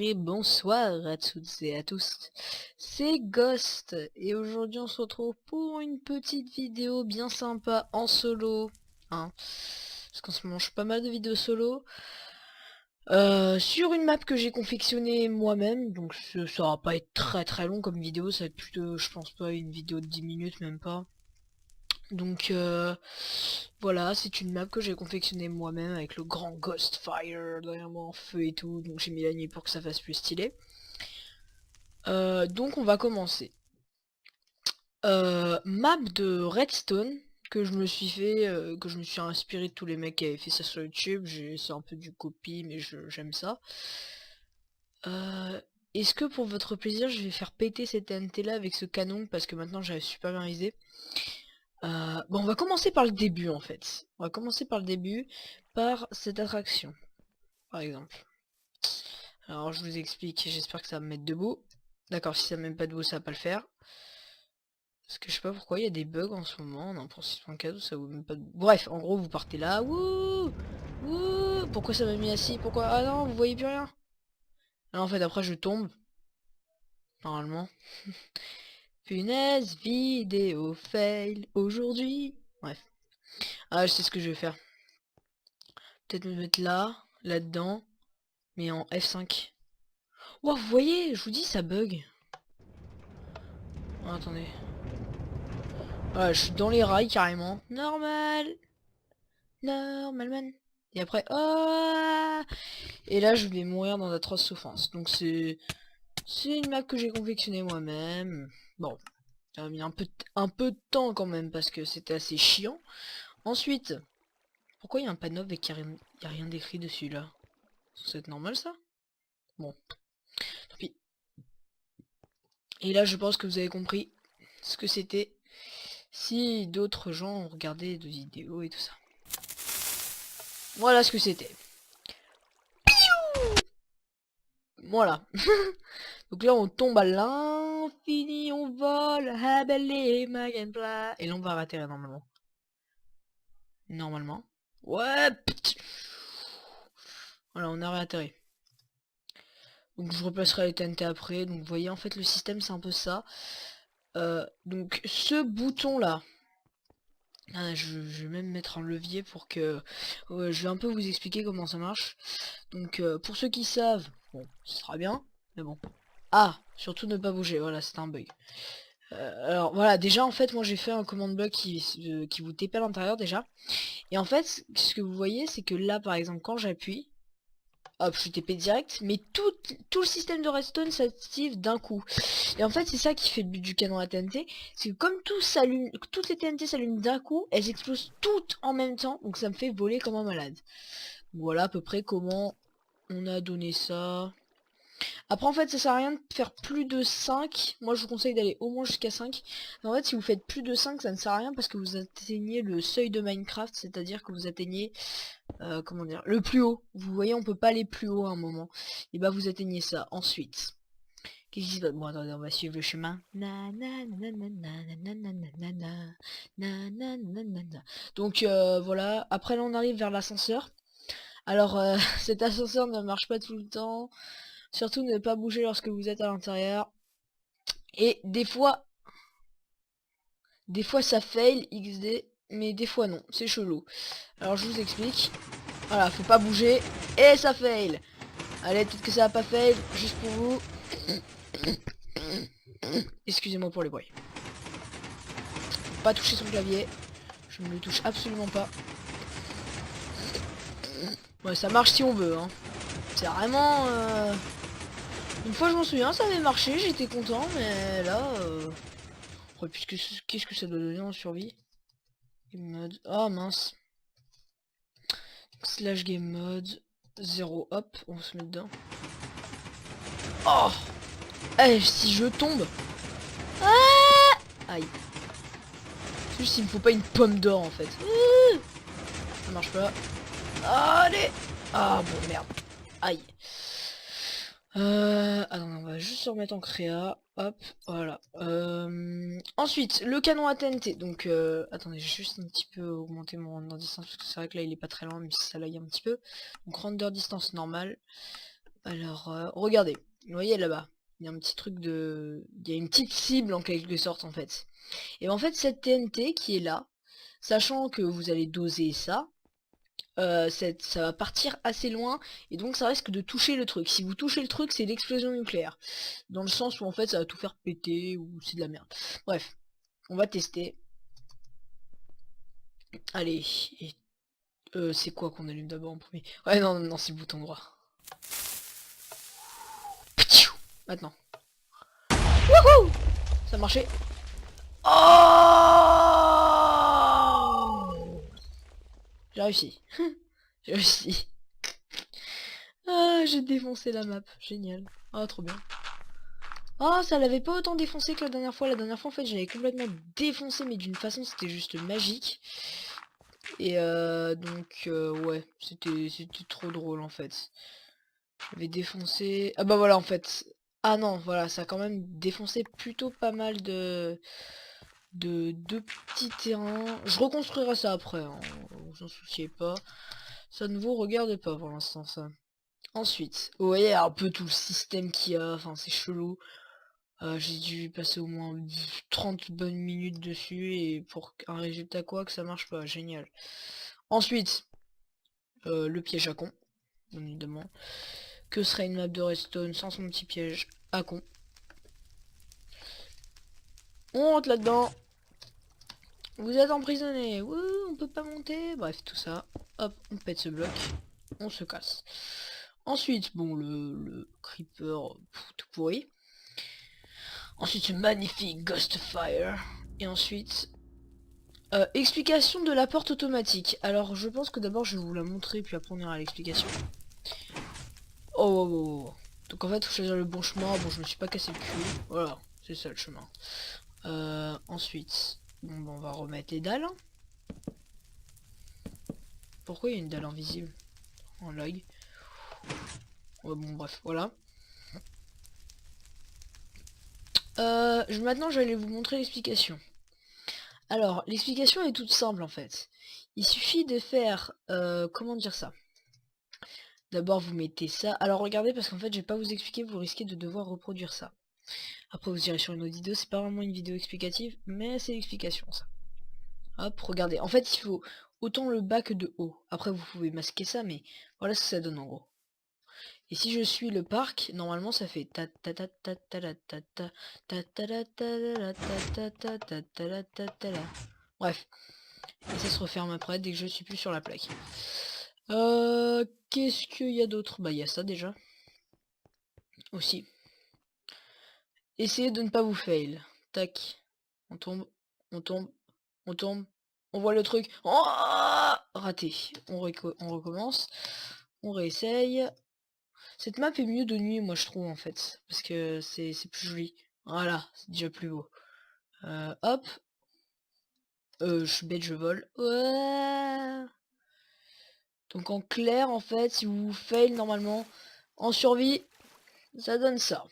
et bonsoir à toutes et à tous, c'est Ghost et aujourd'hui on se retrouve pour une petite vidéo bien sympa en solo, hein, parce qu'on se mange pas mal de vidéos solo, sur une map que j'ai confectionnée moi-même, donc ça va pas être très long comme vidéo, ça va être plutôt, je pense pas, une vidéo de 10 minutes, même pas. Donc voilà, c'est une map que j'ai confectionnée moi-même avec le grand Ghostfire derrière moi en feu et tout, donc j'ai mis la nuit pour que ça fasse plus stylé. Donc on va commencer. Map de Redstone que je me suis fait, que je me suis inspiré de tous les mecs qui avaient fait ça sur YouTube. C'est un peu du copie, mais j'aime ça. Est-ce que pour votre plaisir, je vais faire péter cette TNT là avec ce canon parce que maintenant j'avais super bien réalisé. Bon, on va commencer par le début en fait. On va commencer par le début, par cette attraction, par exemple. Alors je vous explique, j'espère que ça va me mettre debout. D'accord, si ça me met pas debout, ça va pas le faire. Parce que je sais pas pourquoi il y a des bugs en ce moment, non, pour 6.4, ça vaut même pas debout. Bref, en gros, vous partez là, wouh, wouh, pourquoi ça m'a mis assis, pourquoi, ah non, vous voyez plus rien. Alors en fait, après je tombe, normalement. Punaise, vidéo fail aujourd'hui. Bref. Ah, je sais ce que je vais faire. Peut-être me mettre là, là-dedans, mais en F5. Wow, vous voyez, je vous dis, ça bug. Oh, attendez. Voilà, je suis dans les rails carrément. Normal. Normal, man. Et après, oh, et là, je vais mourir dans d'atroces souffrances. Donc c'est une map que j'ai confectionnée moi-même. Bon, ça a mis un peu de temps quand même parce que c'était assez chiant. Ensuite, pourquoi il y a un panneau avec qu'il n'y a rien d'écrit dessus là? C'est normal ça? Bon, tant pis. Et là, je pense que vous avez compris ce que c'était si d'autres gens ont regardé de vidéos et tout ça. Voilà ce que c'était. Voilà. Donc là, on tombe à l'infini, on vole, ah belle et Magenpla. Et là, on va atterrir normalement. Normalement. Ouais. Voilà, on a réatterri. Donc je replacerai les TNT après. Donc vous voyez, en fait, le système, c'est un peu ça. Donc ce bouton-là. Ah, je vais même mettre un levier pour que... Ouais, je vais un peu vous expliquer comment ça marche. Donc pour ceux qui savent, bon, ce sera bien. Mais bon. Ah, surtout ne pas bouger, voilà, c'est un bug. Alors voilà, déjà en fait moi j'ai fait un command block qui vous TP à l'intérieur déjà. Et en fait ce que vous voyez c'est que là par exemple quand j'appuie, hop je suis TP direct, mais tout le système de redstone s'active d'un coup. Et en fait c'est ça qui fait le but du canon à TNT, c'est que comme tout s'allume, toutes les TNT s'allument d'un coup, elles explosent toutes en même temps, donc ça me fait voler comme un malade. Voilà à peu près comment on a donné ça. Après en fait ça sert à rien de faire plus de 5. Moi je vous conseille d'aller au moins jusqu'à 5. En fait si vous faites plus de 5 ça ne sert à rien parce que vous atteignez le seuil de Minecraft. C'est à dire que vous atteignez comment dire, le plus haut. Vous voyez on peut pas aller plus haut à un moment. Et bah vous atteignez ça. Ensuite qu'est-ce qui se passe? Bon attendez on va suivre le chemin. Donc voilà. Après là on arrive vers l'ascenseur. Alors cet ascenseur ne marche pas tout le temps. Surtout ne pas bouger lorsque vous êtes à l'intérieur. Et des fois ça fail XD, mais des fois non, c'est chelou. Alors je vous explique. Voilà, faut pas bouger, et ça fail. Allez, peut-être que ça va pas fail, juste pour vous. Excusez-moi pour les bruits. Faut pas toucher son clavier. Je ne le touche absolument pas. Ouais, ça marche si on veut, hein. C'est vraiment... Une fois je m'en souviens, ça avait marché, j'étais content, mais là... Oh, puisque qu'est-ce que ça doit donner en survie? Game mode... Oh mince. Slash game mode 0, hop, on se met dedans. Oh, eh, si je tombe. Ah, aïe. C'est juste il me faut pas une pomme d'or en fait. Ça marche pas. Allez. Ah bon merde. Aïe. Attends, on va juste se remettre en créa. Hop, voilà. Ensuite, le canon à TNT. Donc, attendez, j'ai juste un petit peu augmenté mon render distance parce que c'est vrai que là il est pas très loin, mais ça lag un petit peu. Donc render distance normale. Alors, regardez. Vous voyez là-bas. Il y a un petit truc de... Il y a une petite cible en quelque sorte en fait. Et en fait cette TNT qui est là, sachant que vous allez doser ça, ça va partir assez loin et donc ça risque de toucher le truc. Si vous touchez le truc, c'est l'explosion nucléaire. Dans le sens où en fait ça va tout faire péter ou c'est de la merde. Bref, on va tester. Allez, c'est quoi qu'on allume d'abord en premier? Ouais non, non, non, c'est le bouton droit. Maintenant. Wouhou! Ça a marché. Oh! J'ai réussi. J'ai réussi. Ah, j'ai défoncé la map. Génial. Ah, trop bien. Ah, ça l'avait pas autant défoncé que la dernière fois. La dernière fois, en fait, j'avais complètement défoncé, mais d'une façon, c'était juste magique. Et donc, ouais, c'était trop drôle, en fait. J'avais défoncé... Ah bah voilà, en fait. Ah non, voilà, ça a quand même défoncé plutôt pas mal de petits terrains. Je reconstruirai ça après, hein, vous en souciez pas. Ça ne vous regarde pas pour l'instant, ça. Ensuite, vous voyez un peu tout le système qu'il y a, enfin c'est chelou. J'ai dû passer au moins 30 bonnes minutes dessus et pour un résultat quoi que ça marche pas, génial. Ensuite, le piège à con, bien évidemment. Que serait une map de redstone sans son petit piège à con? On rentre là-dedans. Vous êtes emprisonné. Ouh, on peut pas monter. Bref, tout ça. Hop, on pète ce bloc. On se casse. Ensuite, bon, le creeper tout pourri. Ensuite, ce magnifique Ghost Fire. Et ensuite, explication de la porte automatique. Alors, je pense que d'abord, je vais vous la montrer, puis après, on ira à l'explication. Oh, oh, oh, oh. Donc, en fait, faut choisir le bon chemin. Bon, je me suis pas cassé le cul. Voilà, c'est ça le chemin. Ensuite, bon, on va remettre les dalles. Pourquoi il y a une dalle invisible en lag? Ouais, bon, bref, voilà. Maintenant, je vais aller vous montrer l'explication. Alors, l'explication est toute simple, en fait. Il suffit de faire... comment dire ça? D'abord, vous mettez ça. Alors, regardez, parce qu'en fait, je vais pas vous expliquer, vous risquez de devoir reproduire ça. Après, vous irez sur une autre vidéo. C'est pas vraiment une vidéo explicative, mais c'est l'explication, ça. Hop, regardez. En fait, il faut autant le bas que de haut. Après, vous pouvez masquer ça, mais voilà ce que ça donne, en gros. Et si je suis le parc, normalement ça fait ta ta ta ta ta ta ta ta ta ta ta ta ta ta ta ta ta ta. Bref, et ça se referme après dès que je suis plus sur la plaque. Qu'est-ce qu'il y a d'autre? Bah il y a ça déjà. Aussi. Essayez de ne pas vous fail. Tac. On tombe, on tombe, on tombe. On voit le truc. Oh, raté. On recommence. On réessaye. Cette map est mieux de nuit, moi je trouve en fait, parce que c'est plus joli. Voilà, c'est déjà plus beau. Hop. Je suis bête, je vole. Ouais. Donc en clair, en fait, si vous fail normalement, en survie, ça donne ça. En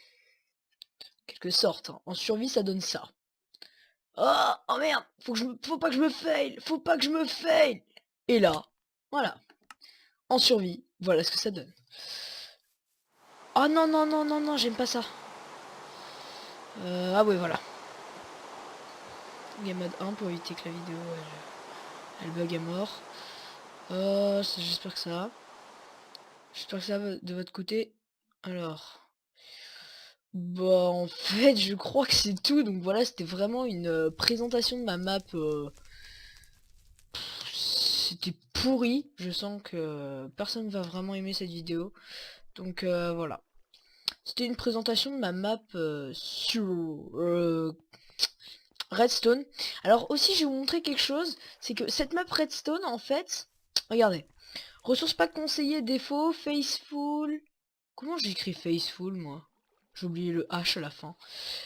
quelque sorte, hein. En survie, ça donne ça. Oh, oh merde, faut pas que je me fail, faut pas que je me fail. Et là, voilà. En survie, voilà ce que ça donne. Oh non, non, non, non, non, j'aime pas ça. Ah ouais, voilà. Game mode 1 pour éviter que la vidéo elle bug à mort. J'espère que ça va. J'espère que ça va de votre côté. Alors. Bah en fait je crois que c'est tout. Donc voilà, c'était vraiment une présentation de ma map. C'était pourri. Je sens que personne va vraiment aimer cette vidéo. Donc voilà. C'était une présentation de ma map sur Redstone. Alors aussi je vais vous montrer quelque chose. C'est que cette map Redstone en fait. Regardez. Ressources pas conseillées, défaut, faithful. Comment j'écris faithful moi? J'ai oublié le H à la fin.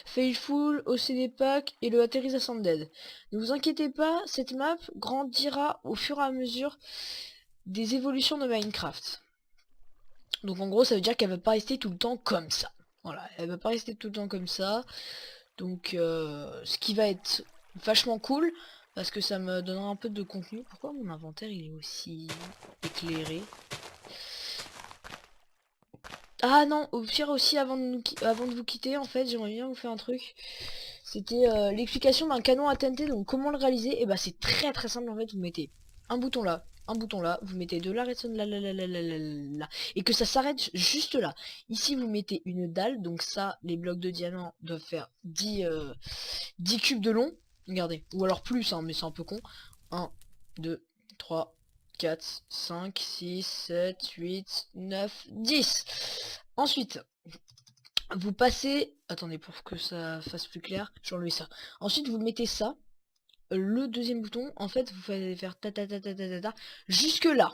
Faithful, OCD Pack et le atterrissage dead. Ne vous inquiétez pas, cette map grandira au fur et à mesure des évolutions de Minecraft. Donc en gros ça veut dire qu'elle va pas rester tout le temps comme ça. Voilà, elle va pas rester tout le temps comme ça. Donc ce qui va être vachement cool, parce que ça me donnera un peu de contenu. Pourquoi mon inventaire il est aussi éclairé? Ah non, au pire aussi, avant de vous quitter, en fait, j'aimerais bien vous faire un truc. C'était l'explication d'un canon à TNT, donc comment le réaliser? Et bah c'est très très simple en fait, vous mettez un bouton là, vous mettez de la redstone là, là, là, là, là, là, là, et que ça s'arrête juste là. Ici vous mettez une dalle, donc ça, les blocs de diamant doivent faire 10 cubes de long, regardez, ou alors plus, hein, mais c'est un peu con. 1, 2, 3, 4, 5, 6, 7, 8, 9, 10. Ensuite, vous passez... Attendez, pour que ça fasse plus clair, je vais enlever ça. Ensuite, vous mettez ça. Le deuxième bouton, en fait, vous fallait faire ta ta ta ta ta ta ta jusque là.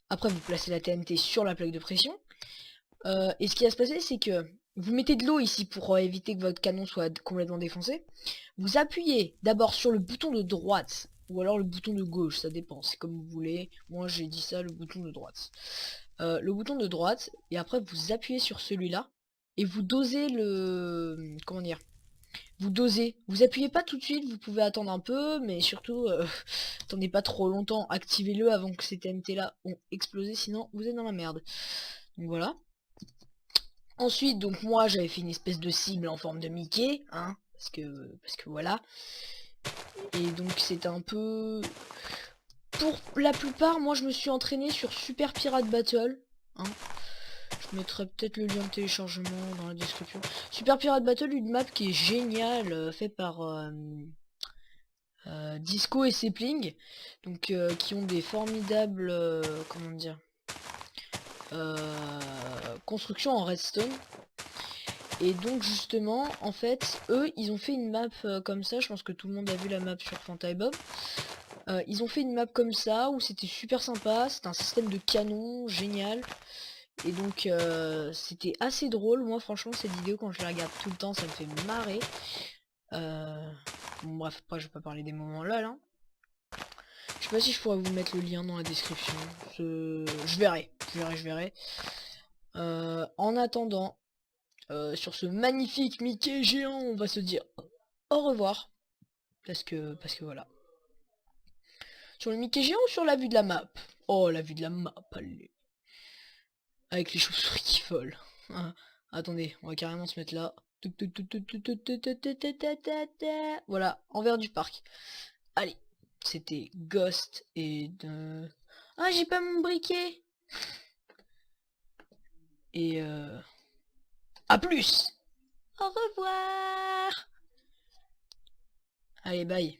Après, vous placez la TNT sur la plaque de pression. Et ce qui va se passer, c'est que vous mettez de l'eau ici pour éviter que votre canon soit complètement défoncé. Vous appuyez d'abord sur le bouton de droite, ou alors le bouton de gauche, ça dépend, c'est comme vous voulez. Moi, j'ai dit ça, le bouton de droite. Le bouton de droite, et après, vous appuyez sur celui-là, et vous dosez le... Comment dire? Vous dosez. Vous appuyez pas tout de suite, vous pouvez attendre un peu, mais surtout, attendez pas trop longtemps. Activez-le avant que ces TNT là ont explosé, sinon vous êtes dans la merde. Donc voilà. Ensuite, donc moi j'avais fait une espèce de cible en forme de Mickey, hein, parce que voilà. Et donc c'est un peu... Pour la plupart, moi je me suis entraîné sur Super Pirate Battle, hein. Je mettrai peut-être le lien de téléchargement dans la description. Super Pirate Battle, une map qui est géniale, fait par Disco et Sapling, donc qui ont des formidables, comment dire, constructions en redstone. Et donc justement, en fait, eux, ils ont fait une map comme ça. Je pense que tout le monde a vu la map sur Fantasybob. Ils ont fait une map comme ça où c'était super sympa. C'est un système de canon génial. Et donc c'était assez drôle. Moi franchement cette vidéo quand je la regarde tout le temps ça me fait marrer. Bon, bref, après je vais pas parler des moments là là. Je sais pas si je pourrais vous mettre le lien dans la description. Je verrai. Je verrai. En attendant, sur ce magnifique Mickey géant, on va se dire au revoir. Parce que voilà. Sur le Mickey géant ou sur la vue de la map? Oh la vue de la map, allez. Avec les chauves-souris qui volent. Ah, attendez, on va carrément se mettre là. Voilà, envers du parc. Allez, c'était Ghost et de... Ah, j'ai pas mon briquet. Et à plus. Au revoir. Allez, bye.